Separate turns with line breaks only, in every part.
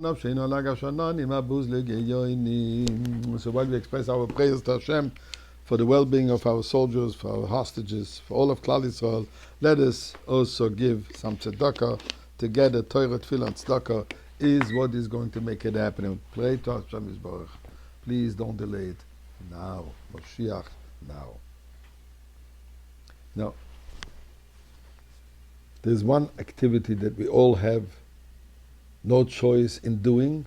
So while we express our prayers to Hashem for the well-being of our soldiers, for our hostages, for all of Klal Yisrael, let us also give some tzedakah. Together, Torah, Tefillah, and tzedakah is what is going to make it happen. And pray to Hashem Yisborach. Please don't delay it. Now. Moshiach, now. Now, there's one activity that we all have no choice in doing,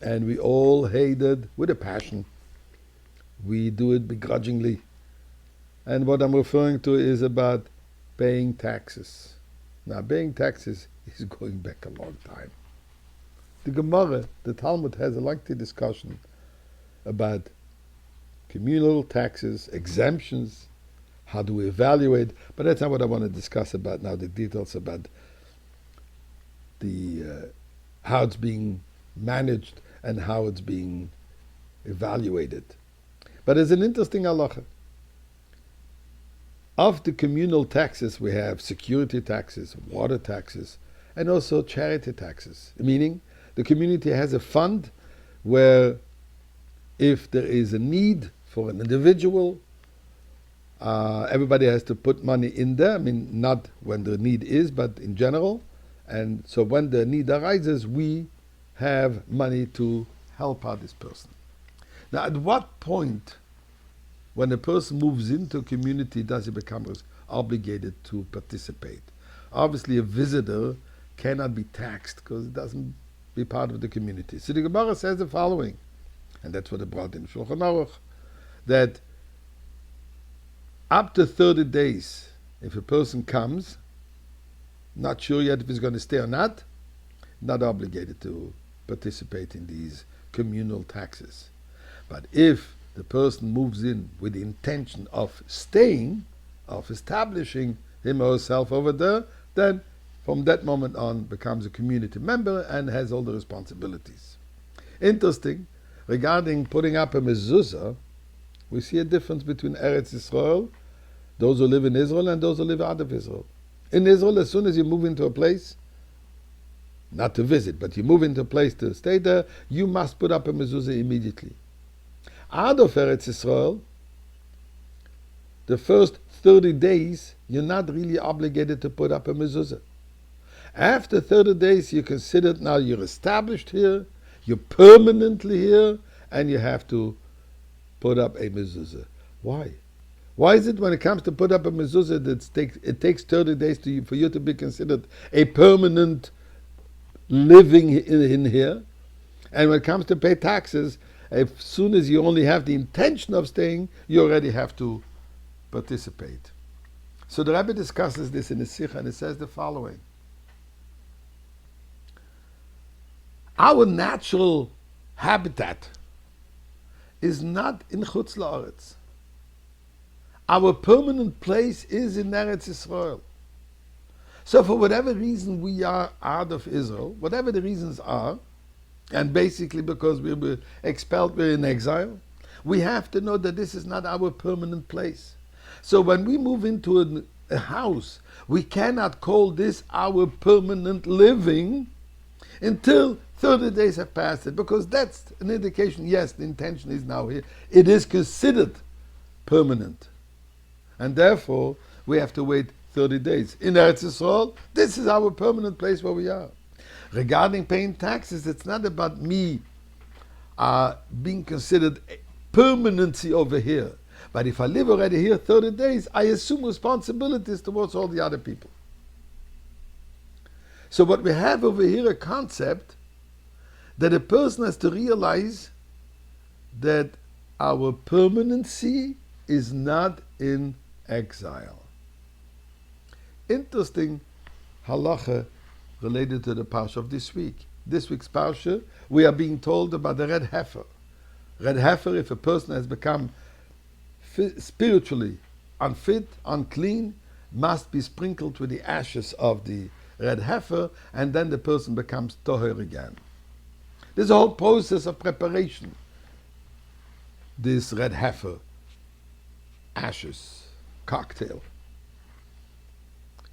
and we all hate it with a passion. We do it begrudgingly. And what I'm referring to is about paying taxes. Now, paying taxes is going back a long time. The Gemara, the Talmud, has a lengthy discussion about communal taxes, exemptions, how do we evaluate, but that's not what I want to discuss about now, the details about the how it's being managed and how it's being evaluated. But there's an interesting halacha. Of the communal taxes, we have security taxes, water taxes, and also charity taxes. Meaning, the community has a fund where if there is a need for an individual, everybody has to put money in there. I mean, not when the need is, but in general. And so when the need arises, we have money to help out this person. Now, at what point, when a person moves into a community, does he become obligated to participate? Obviously, a visitor cannot be taxed because it doesn't be part of the community. So the Gemara says the following, and that's what it brought in Shulchan Aruch, that up to 30 days, if a person comes, not sure yet if he's going to stay or not obligated to participate in these communal taxes. But if the person moves in with the intention of staying, of establishing him or herself over there, then from that moment on becomes a community member and has all the responsibilities. Interesting, regarding putting up a mezuzah, we see a difference between Eretz Yisrael, those who live in Israel, and those who live out of Israel. In Israel, as soon as you move into a place, not to visit, but you move into a place to stay there, you must put up a mezuzah immediately. Out of Eretz Yisrael, the first 30 days, you're not really obligated to put up a mezuzah. After 30 days, you're considered now you're established here, you're permanently here, and you have to put up a mezuzah. Why? Why is it when it comes to put up a mezuzah that it takes 30 days for you to be considered a permanent living in here? And when it comes to pay taxes, as soon as you only have the intention of staying, you already have to participate. So the Rebbe discusses this in his Sikha, and it says the following. Our natural habitat is not in Chutz La'aretz. Our permanent place is in Eretz Yisrael. So for whatever reason we are out of Israel, whatever the reasons are, and basically because we were expelled, we're in exile, we have to know that this is not our permanent place. So when we move into a house, we cannot call this our permanent living until 30 days have passed, because that's an indication, yes, the intention is now here. It is considered permanent. And therefore, we have to wait 30 days. In Eretz Yisrael, this is our permanent place where we are. Regarding paying taxes, it's not about me being considered permanency over here. But if I live already here 30 days, I assume responsibilities towards all the other people. So what we have over here, a concept that a person has to realize that our permanency is not in exile. Interesting halacha related to the parsha of this week. This week's parsha, we are being told about the red heifer. Red heifer, if a person has become spiritually unfit, unclean, must be sprinkled with the ashes of the red heifer, and then the person becomes toher again. There's a whole process of preparation. This red heifer ashes cocktail.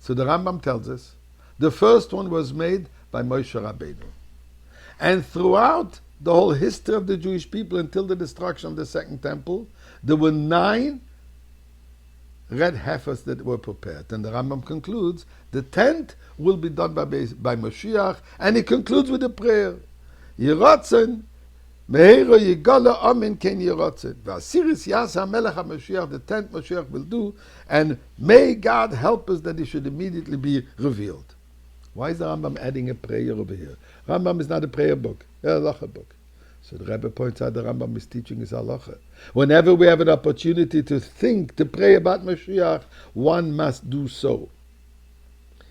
So the Rambam tells us the first one was made by Moshe Rabbeinu. And throughout the whole history of the Jewish people until the destruction of the Second Temple, there were 9 red heifers that were prepared. And the Rambam concludes, the 10th will be done by Mashiach, and he concludes with a prayer. Yeratzen, Meheiro Yigala Amin Ken Yeratzen. V'asiris Yasa Melech HaMashiach, the 10th Mashiach will do, and may God help us that he should immediately be revealed. Why is the Rambam adding a prayer over here? Rambam is not a prayer book, a halacha book. So the Rebbe points out the Rambam is teaching his halacha. Whenever we have an opportunity to think, to pray about Mashiach, one must do so.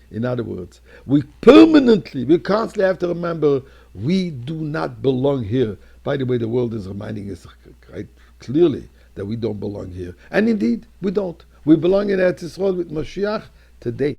In other words, we constantly have to remember, we do not belong here. By the way, the world is reminding us quite clearly that we don't belong here. And indeed, we don't. We belong in Eretz Yisrael with Mashiach today.